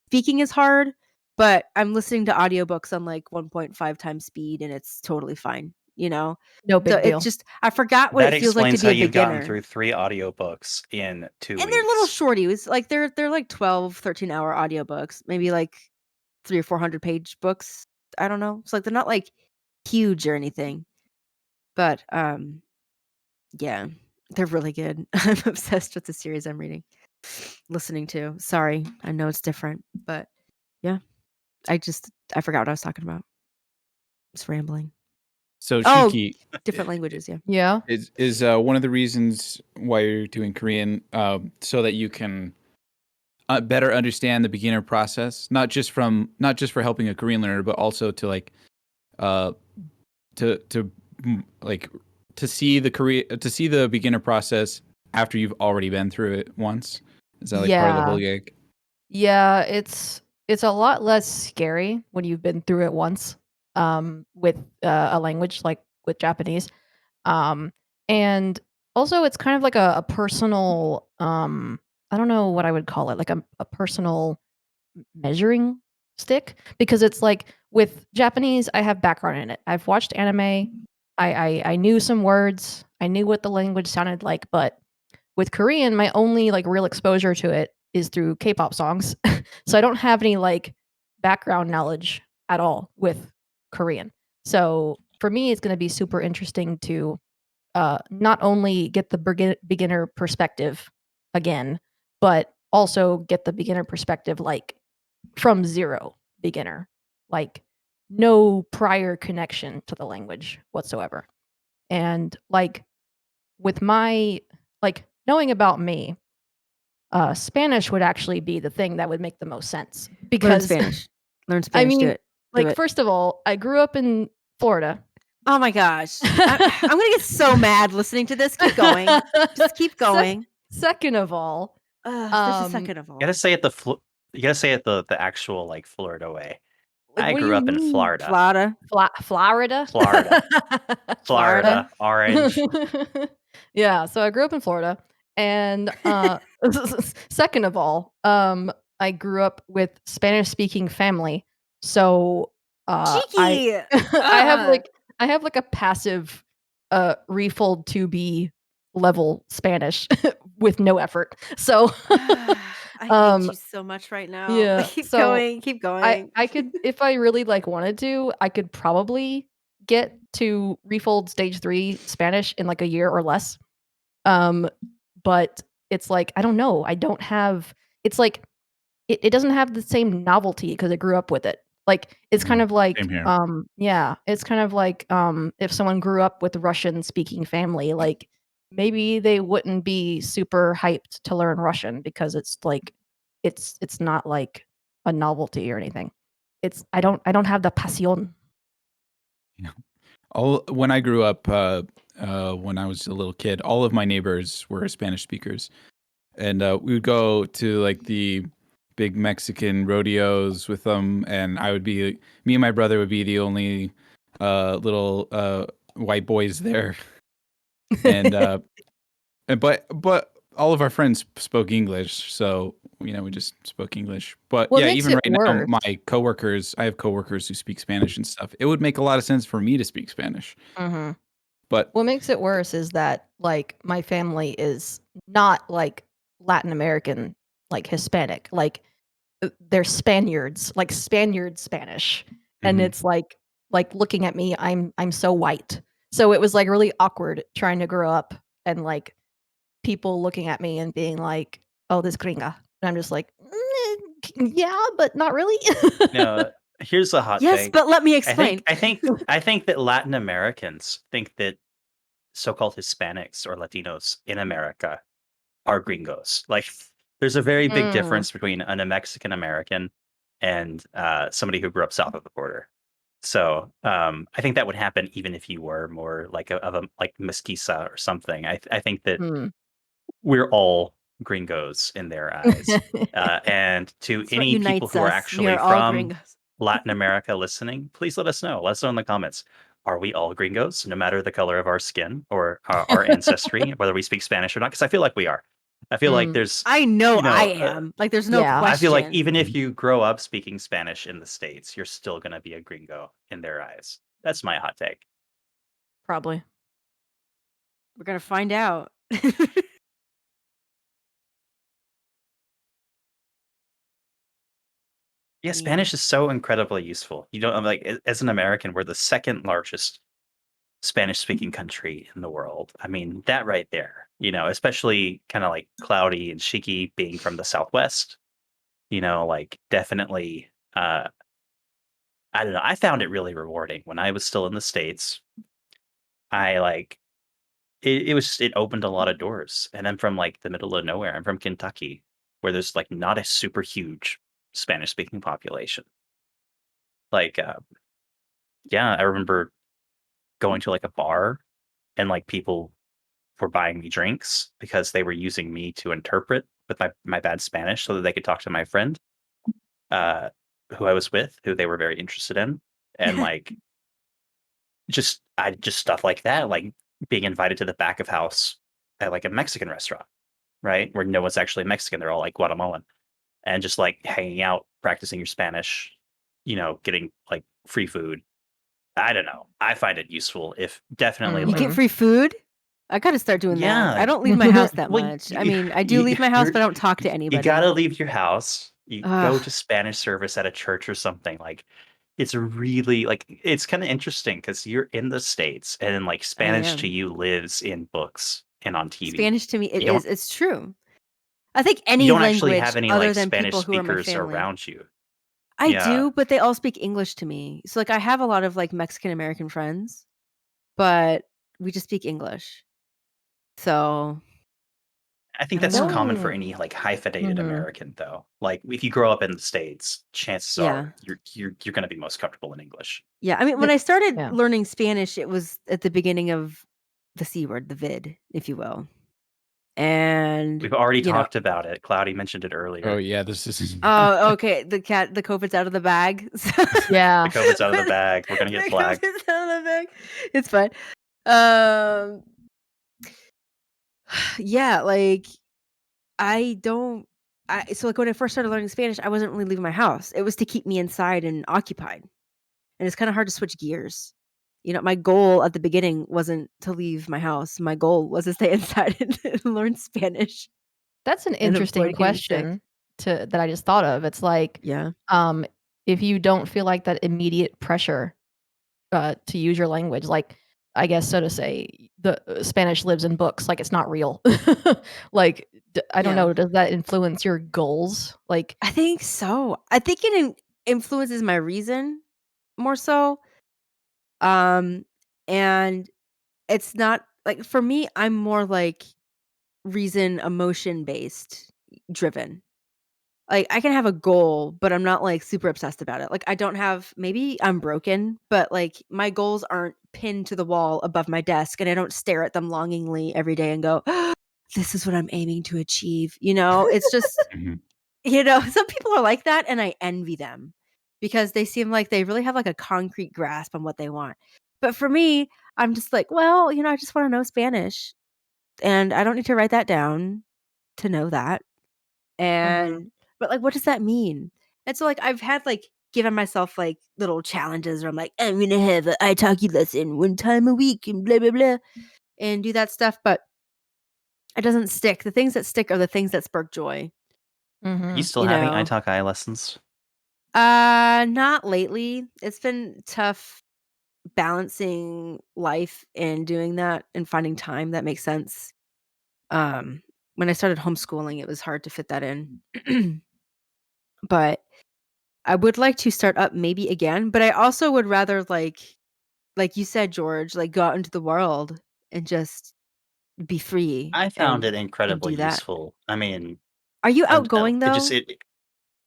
speaking is hard, but I'm listening to audiobooks on like 1.5 times speed and it's totally fine, you know? No big So deal. it's just I forgot what That it feels like to explains be how a you've beginner. gotten through 3 audiobooks in 2 weeks. And they're little shorties. Like they're like 12, 13 hour audiobooks, maybe like 300 or 400 page books. I don't know. It's like they're not like huge or anything. But yeah. They're really good. I'm obsessed with the series I'm listening to. Sorry, I know it's different, but yeah, I forgot what I was talking about. It's rambling. So Oh, Shiki different languages. Yeah. Yeah. is one of the reasons why you're doing Korean, so that you can better understand the beginner process, not just for helping a Korean learner, but also to like uh to like to see the beginner process after you've already been through it once. Is that like part of the whole Yeah. gig? Yeah, it's a lot less scary when you've been through it once, with a language like with Japanese. Um, and also it's kind of like a personal, I don't know what I would call it, like a personal measuring stick, because it's like with Japanese, I have background in it. I've watched anime. I knew some words. I knew what the language sounded like, but with Korean, my only like real exposure to it is through K-pop songs. So I don't have any like background knowledge at all with Korean. So for me, it's going to be super interesting to not only get the beginner perspective again, but also get the beginner perspective like from zero beginner, like no prior connection to the language whatsoever. And like with my like knowing about me, Spanish would actually be the thing that would make the most sense Learn because Spanish. Learn I Spanish. Do mean, it. Do like it. first of all, I grew up in Florida. Oh my gosh. I'm gonna get so mad listening to this. Keep going. Just keep going. Second of all, There's a um, second of all. You gotta say it you gotta say it the actual like Florida way. like I what do grew you up in mean? Florida. Florida. Florida? Florida. Florida. Orange. Yeah, so I grew up in Florida, and second of all, I grew up with Spanish-speaking family, so Cheeky. I have like a passive refold to be level Spanish with no effort. So I hate you so much right now. yeah, Keep so going. Keep going. I could, if I really like wanted to, I could probably get to refold stage 3 Spanish in like a year or less. But it's like I don't know. I don't have. It's like it doesn't have the same novelty because I grew up with it. Like it's kind of like Same here. yeah, it's kind of like if someone grew up with a Russian speaking family, like maybe they wouldn't be super hyped to learn Russian because it's like it's not like a novelty or anything. It's I don't have the passion. When I grew up, when I was a little kid, all of my neighbors were Spanish speakers, and we would go to like the big Mexican rodeos with them, and me and my brother would be the only little white boys there, and but all of our friends spoke English, so we just spoke English. But What yeah, makes even it right now, worse? I have coworkers who speak Spanish and stuff. It would make a lot of sense for me to speak Spanish, Mhm. but What makes it worse is that like my family is not like Latin American, like Hispanic, like they're Spaniards, like Spaniard Spanish, and Mhm. it's like looking at me, I'm so white. So it was like really awkward trying to grow up and like people looking at me and being like, "Oh, this gringa," and I'm just like, yeah, but not really." No, here's a hot Yes, take. but let me I explain. think that Latin Americans think that so-called Hispanics or Latinos in America are gringos. Like, there's a very big Mm. difference between a Mexican American and somebody who grew up south of the border. So I think that would happen even if you were more like of a like mestiza or something. I think that Hmm. we're all gringos in their eyes. And to That's what any people unites who are us. We actually are all from gringos. Latin America listening, please let us know. Let us know in the comments. Are we all gringos, no matter the color of our skin or our ancestry, whether we speak Spanish or not? Because I feel like we are. I feel like Mm. there's, I know you I know, am. Like there's no Yeah. I feel like question. even if you grow up speaking Spanish in the States, you're still going to be a gringo in their eyes. That's my hot take. Probably. We're gonna find out. Yeah, Yeah. Spanish is so incredibly useful. You don't I'm like as an American, we're the second largest Spanish speaking country in the world. I mean, that right there especially kind of like Cloudy and Shiki being from the Southwest, like definitely, I don't know. I found it really rewarding when I was still in the States. I like it opened a lot of doors. And I'm from like the middle of nowhere. I'm from Kentucky, where there's like not a super huge Spanish speaking population. Like, yeah, I remember going to like a bar and like people were buying me drinks because they were using me to interpret with my bad Spanish so that they could talk to my friend, uh, who I was with, who they were very interested in. And like just stuff like that, like being invited to the back of house at like a Mexican restaurant, right? Where no one's actually Mexican, they're all like Guatemalan. And just like hanging out, practicing your Spanish, getting like free food. I don't know. I find it useful if definitely You like get free food? I gotta start doing that. yeah. I don't leave my house that Well, much. I mean, I do leave my house, but I don't talk to you anybody. gotta leave your house. You go Ugh. to Spanish service at a church or something. Like it's really like it's kind of interesting because you're in the States and like Spanish to am. you lives in books and on TV. Spanish to me, it You don't is. It's true. I think you any don't actually language have any other like than Spanish people who are my speakers family. around you. I Yeah. do, but they all speak English to me. So like I have a lot of like Mexican American friends, but we just speak English. So I think I don't that's know. common for No. any like hyphenated Mhm. American though. Like if you grow up in the States, chances Yeah. are you're going to be most comfortable in English. Yeah. I mean, when I started Yeah. learning Spanish, it was at the beginning of the C word, the vid, if you will. And We've already you know, talked about it. Cloudy mentioned it Oh earlier. yeah, this is. oh, okay. The COVID's out of the bag. Yeah. The COVID's out of the bag. We're gonna get The flagged. COVID's out of the bag. It's fine. Um, yeah, like I don't. So like when I first started learning Spanish, I wasn't really leaving my house. It was to keep me inside and occupied, and it's kind of hard to switch gears. My goal at the beginning wasn't to leave my house. My goal was to stay inside and learn Spanish That's an and interesting avoid getting sick. question that I just thought of. It's like, Yeah. if you don't feel like that immediate pressure to use your language, like I guess so to say, the Spanish lives in books, like it's not real. Like I don't Yeah. know, does that influence your goals? Like I think so. I think it influences my reason more so. And it's not like for me, I'm more like reason, emotion based driven. Like I can have a goal, but I'm not like super obsessed about it. Like I don't have maybe I'm broken, but like my goals aren't pinned to the wall above my desk and I don't stare at them longingly every day and go, this is what I'm aiming to achieve. It's just Mhm. some people are like that and I envy them because they seem like they really have like a concrete grasp on what they want. But for me, I'm just like, well, I just want to know Spanish and I don't need to write that down to know that. And but like what does that mean? And so like I've had like given myself like little challenges where I'm like, I'm gonna have an italki lesson one time a week and blah blah blah and do that stuff, but it doesn't stick. The things that stick are the things that spark joy. You still You having know. Italki lessons? Not lately. It's been tough balancing life and doing that and finding time that makes sense. When I started homeschooling, it was hard to fit that in. But I would like to start up maybe again, but I also would rather like you said, George, like go out into the world and just be free I found it and incredibly do that. useful. I mean, Are you I don't know. outgoing It just though? it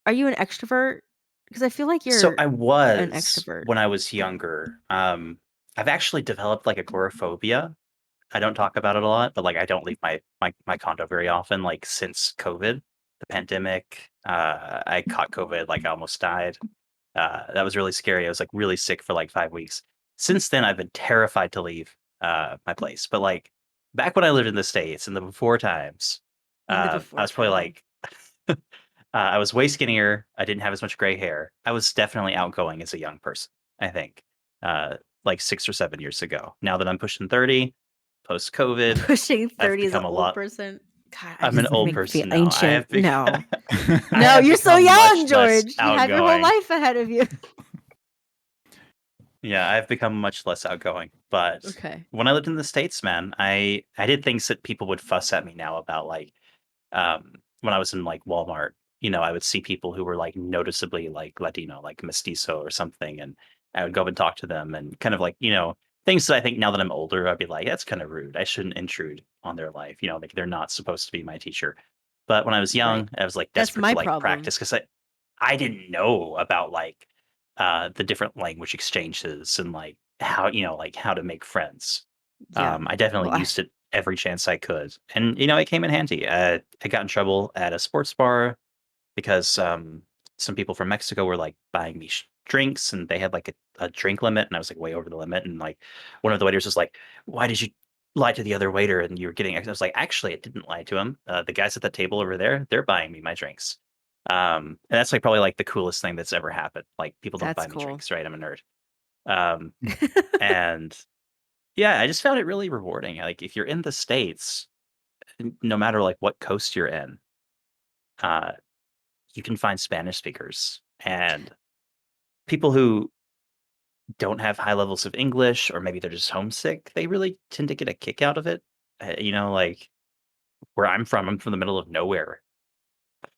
Are you an extrovert? Because I feel like so you're I an was extrovert. when I was younger. I've actually developed like agoraphobia. I don't talk about it a lot, but like I don't leave my condo very often. Like since COVID, the pandemic, I caught COVID, like I almost died. That was really scary. I was like really sick for like 5 weeks. Since then, I've been terrified to leave my place. But like back when I lived in the States in the before times, In the I before was probably time. like I was way skinnier. I didn't have as much gray hair. I was definitely outgoing as a young person, I think, like 6 or 7 years ago. Now that I'm pushing 30, post COVID, Pushing I've 30 as an become a old lot. person. God, I I'm an just old make me feel person now. ancient. No. I No, have you're so become young, much less George. You have your whole outgoing. life ahead of you. Yeah, I've become much less outgoing. But Okay. when I lived in the States, man, I did things that people would fuss at me now about, like when I was in like Walmart, I would see people who were like noticeably like Latino, like mestizo or something, and I would go up and talk to them and kind of like, things that I think now that I'm older, I'd be like, that's kind of rude. I shouldn't intrude on their life. Like they're not supposed to be my teacher. But when I was Right. young, I was like That's desperate my to like problem. practice because I didn't know about like the different language exchanges and like how, like how to make friends. Yeah. I definitely Well, used it every chance I could, and it came in handy. I got in trouble at a sports bar because some people from Mexico were like buying me drinks, and they had like a drink limit, and I was like way over the limit. And like one of the waiters was like, "Why did you lie to the other waiter?" And you were getting. I was like, "Actually, I didn't lie to him. The guys at the table over there, they're buying me my drinks." And that's like probably like the coolest thing that's ever happened. Like people don't that's buy me cool. drinks, right? I'm a nerd. Um, and yeah, I just found it really rewarding. Like if you're in the States, no matter like what coast you're in, uh, you can find Spanish speakers and people who don't have high levels of English, or maybe they're just homesick. They really tend to get a kick out of it. Like where I'm from the middle of nowhere.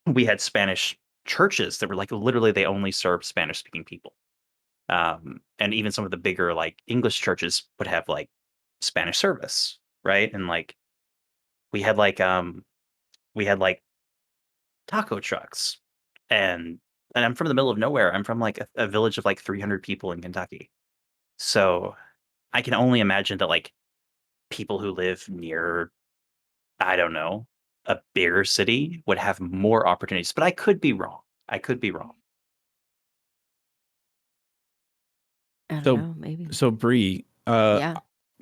We had Spanish churches that were like literally they only served Spanish speaking people. And even some of the bigger like English churches would have like Spanish service, right? And like we had like we had like taco trucks, and I'm from the middle of nowhere. I'm from like a village of like 300 people in Kentucky. So I can only imagine that like people who live near, I don't know, a bigger city would have more opportunities, but I could be wrong. I could be wrong. I don't So, know. Maybe. so Bree, Yeah.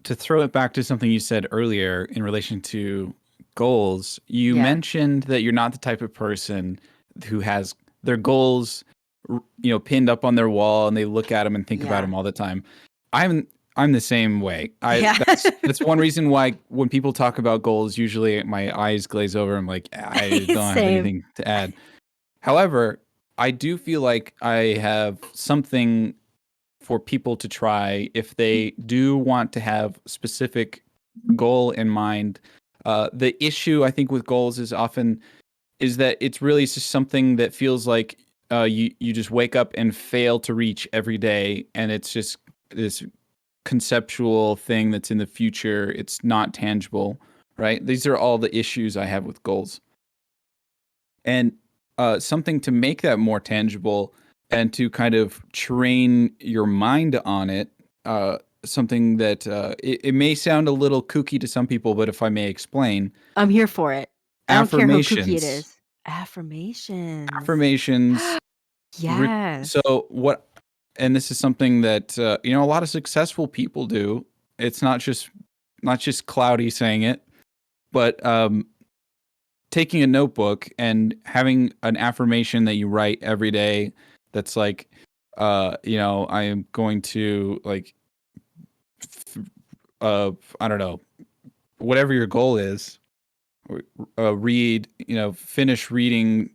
to throw it back to something you said earlier in relation to goals, you Yeah. mentioned that you're not the type of person who has their goals, pinned up on their wall and they look at them and think about Yeah. them all the time. I'm the same way. Yeah. That's one reason why when people talk about goals, usually my eyes glaze over. I'm like, I don't have Same. anything to add. However, I do feel like I have something for people to try if they do want to have specific goal in mind. The issue I think with goals is that it's really just something that feels like you just wake up and fail to reach every day, and it's just this conceptual thing that's in the future. It's not tangible, right? These are all the issues I have with goals, and something to make that more tangible and to kind of train your mind on it. Something that it may sound a little kooky to some people, but if I may explain, I'm here for it. I don't care how kooky it affirmations. is. Affirmations. Affirmations. Yes. So what? And this is something that a lot of successful people do. It's not just Cloudy saying it, but taking a notebook and having an affirmation that you write every day. That's like, I am going to like, I don't know, whatever your goal is. Read, finish reading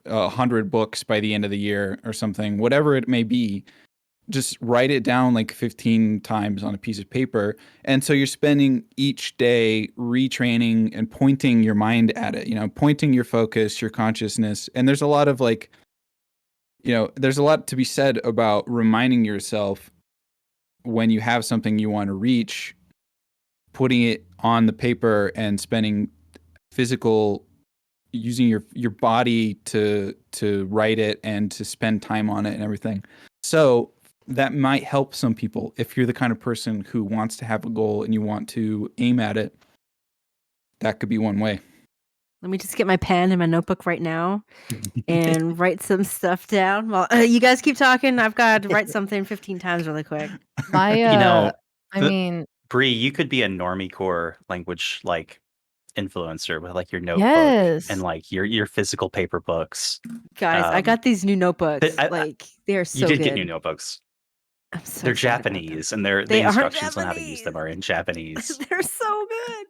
100 books by the end of the year or something, whatever it may be. Just write it down like 15 times on a piece of paper. And so you're spending each day retraining and pointing your mind at it, pointing your focus, your consciousness. And there's a lot of like, there's a lot to be said about reminding yourself when you have something you want to reach, putting it on the paper and spending physical, using your body to write it and to spend time on it and everything. So that might help some people. If you're the kind of person who wants to have a goal and you want to aim at it, that could be one way. Let me just get my pen and my notebook right now and write some stuff down. Well, you guys keep talking. I've got to write something 15 times really quick. I the- mean, Bree, you could be a Normie Core language like influencer with like your notebook yes. and like your physical paper books. Guys, I got these new notebooks. I- They're so You did good. get new notebooks. I'm so They're excited about them. Japanese, and the They are instructions on how to use them are in Japanese. They're so good.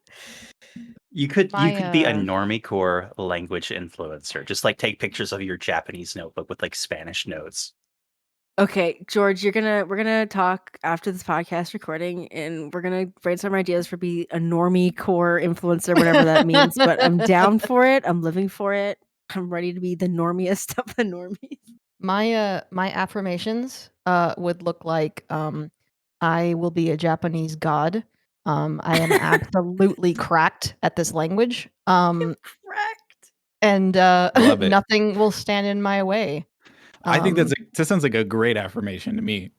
You could be a My, Normie Core language influencer. Just like take pictures of your Japanese notebook with like Spanish notes. Okay, George, we're gonna talk after this podcast recording, and we're gonna brainstorm ideas for be a normie core influencer, whatever that means. But I'm down for it. I'm living for it. I'm ready to be the normiest of the normies. My affirmations would look like I will be a Japanese god. I am absolutely cracked at this language. Correct. And Love it. nothing will stand in my way. I think that sounds like a great affirmation to me.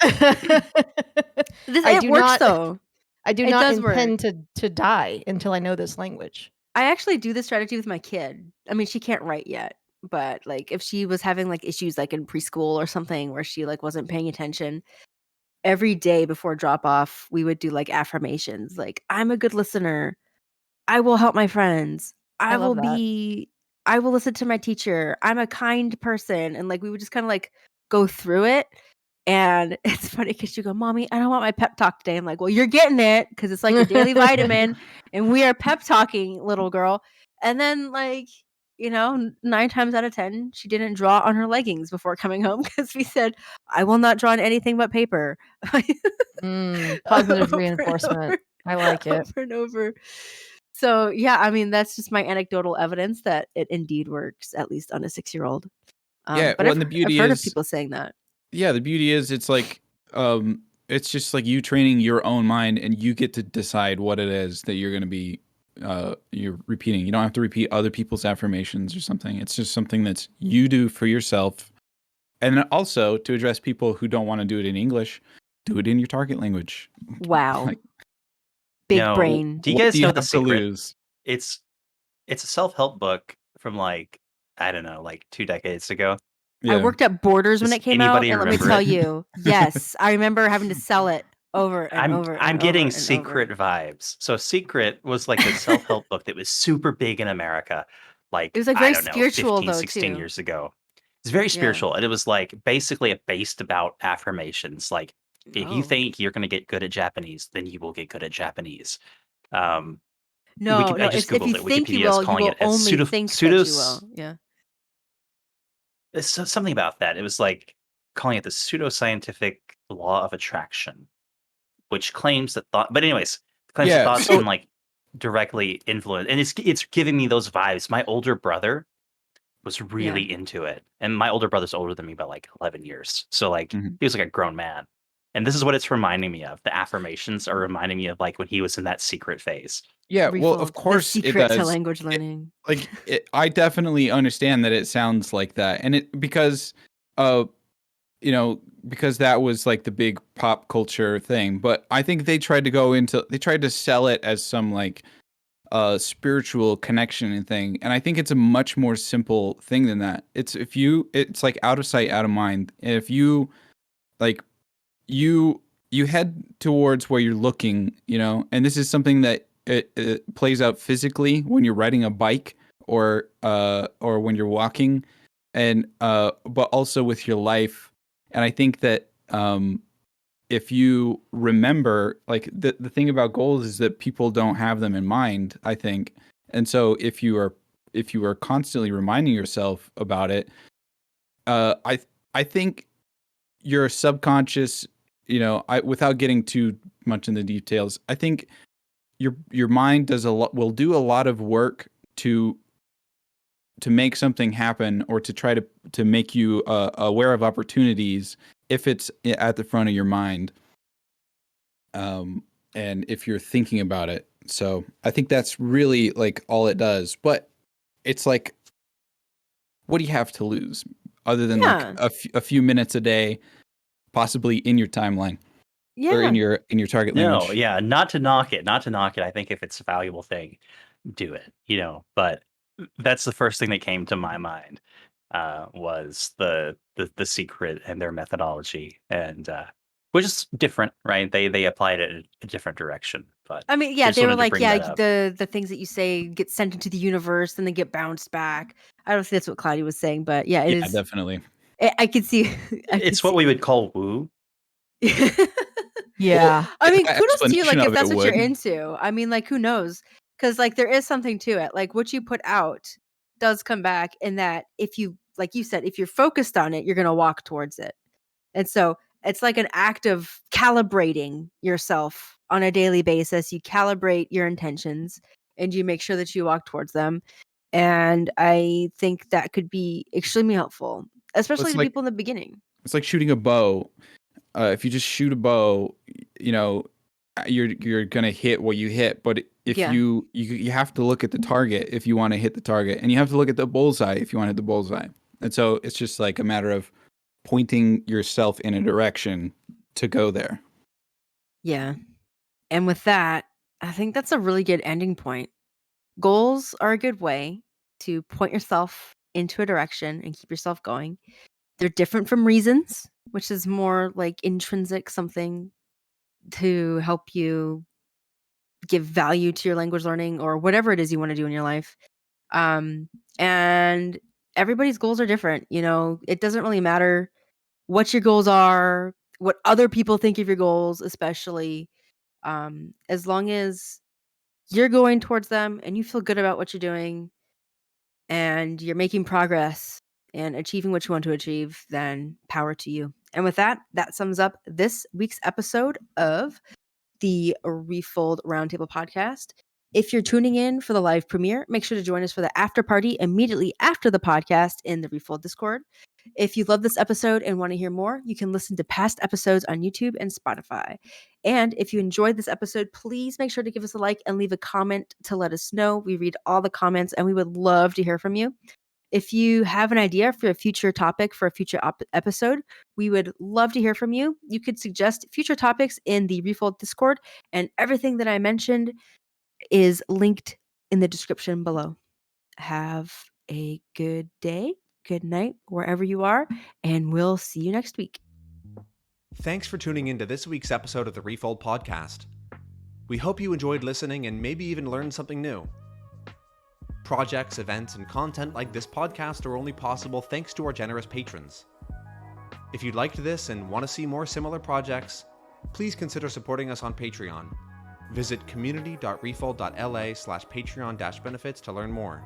It works though. I do It not does work. intend to die until I know this language. I actually do this strategy with my kid. I mean, she can't write yet, but like if she was having like issues like in preschool or something where she like wasn't paying attention, every day before drop off, we would do like affirmations like I'm a good listener. I will help my friends. I love that. I will listen to my teacher. I'm a kind person. And like we would just kind of like go through it. And it's funny because you go, Mommy, I don't want my pep talk today. I'm like, well, you're getting it because it's like your daily vitamin. And we are pep talking, little girl. And then, like, 9 times out of 10, she didn't draw on her leggings before coming home because we said, I will not draw on anything but paper. Positive Over and reinforcement. over, I like it. over and over. So, yeah, I mean, that's just my anecdotal evidence that it indeed works, at least on a 6-year-old. Yeah, But well, I've and the beauty heard of is, people saying that. yeah, the beauty is it's like it's just like you training your own mind, and you get to decide what it is that you're going to be you're repeating. You don't have to repeat other people's affirmations or something. It's just something that's you do for yourself. And then also to address people who don't want to do it in English, do it in your target language. Wow. Like, Big No, brain. do you what guys do you know the have to secret? lose? It's a self-help book from like, I don't know, like 2 decades ago. I worked at Borders when Does it came out, anybody and let me remember tell it? you, yes, I remember having to sell it over and over and I'm over getting and Secret over. vibes. So Secret was like this self-help book that was super big in America, like, It was like I very don't know, spiritual 15, though 16 too. years ago. It's very Yeah. spiritual, and it was like basically based about affirmations. Like, if you Oh. think you're gonna get good at Japanese, then you will get good at Japanese. No, I just if you Googled it. think you Wikipedia is will, you calling will it as only think that you will. Yeah. It's something about that. It was like calling it the pseudoscientific law of attraction, which claims that thought. But anyways, claims that Yeah, thoughts so can like directly influence, and it's giving me those vibes. My older brother was really into it, and my older brother's older than me by like 11 years, so like Mhm. he was like a grown man. And this is what it's reminding me of. The affirmations are reminding me of like when he was in that secret phase. Yeah, well, of Refold, the course it secret to does. language learning. I definitely understand that it sounds like that, and it because because that was like the big pop culture thing. But I think they tried to sell it as some like spiritual connection and thing, and I think it's a much more simple thing than that. It's like out of sight, out of mind. If you like you head towards where you're looking, and this is something that it plays out physically when you're riding a bike or when you're walking, and but also with your life. And I think that if you remember, like the thing about goals is that people don't have them in mind, I think. And so if you are constantly reminding yourself about it, I think your subconscious, without getting too much in the details, I think your mind will do a lot of work to make something happen, or to try to make you aware of opportunities if it's at the front of your mind, and if you're thinking about it. So I think that's really like all it does. But it's like, what do you have to lose other than like a few minutes a day, possibly in your timeline? Or in your target No, language. yeah, not to knock it. I think if it's a valuable thing, do it, but that's the first thing that came to my mind, was the Secret and their methodology, and which is different, right? They applied it in a different direction, but I mean, I yeah, just they were wanted to like, bring yeah, that up. the things that you say get sent into the universe and then get bounced back. I don't think that's what Cloudy was saying, but yeah, it Yeah, is. definitely. I could see. It's what we would call woo. Yeah. I mean, That kudos to you, like explanation if of that's it what you're would. into. I mean, like who knows? Because like there is something to it. Like what you put out does come back, in that if you, like you said, if you're focused on it, you're gonna walk towards it. And so it's like an act of calibrating yourself on a daily basis. You calibrate your intentions and you make sure that you walk towards them. And I think that could be extremely helpful, especially to like- people in the beginning. It's like shooting a bow. If you just shoot a bow, you know, you're gonna hit what you hit. But if Yeah. you have to look at the target if you want to hit the target, and you have to look at the bullseye if you want to hit the bullseye. And so it's just like a matter of pointing yourself in a direction to go there. Yeah. And with that, I think that's a really good ending point. Goals are a good way to point yourself into a direction and keep yourself going. They're different from reasons, which is more like intrinsic, something to help you give value to your language learning or whatever it is you want to do in your life. And everybody's goals are different. You know, it doesn't really matter what your goals are, what other people think of your goals, especially as long as you're going towards them and you feel good about what you're doing and you're making progress and achieving what you want to achieve, then power to you. And with that, that sums up this week's episode of the Refold Roundtable podcast. If you're tuning in for the live premiere, make sure to join us for the after party immediately after the podcast in the Refold Discord. If you love this episode and want to hear more, you can listen to past episodes on YouTube and Spotify. And if you enjoyed this episode, please make sure to give us a like and leave a comment to let us know. We read all the comments and we would love to hear from you. If you have an idea for a future topic for a future episode, we would love to hear from you. You could suggest future topics in the Refold Discord, and everything that I mentioned is linked in the description below. Have a good day, good night, wherever you are, and we'll see you next week. Thanks for tuning in to this week's episode of the Refold Podcast. We hope you enjoyed listening and maybe even learned something new. Projects, events, and content like this podcast are only possible thanks to our generous patrons. If you liked this and want to see more similar projects, please consider supporting us on Patreon. Visit community.refold.la/Patreon-benefits to learn more.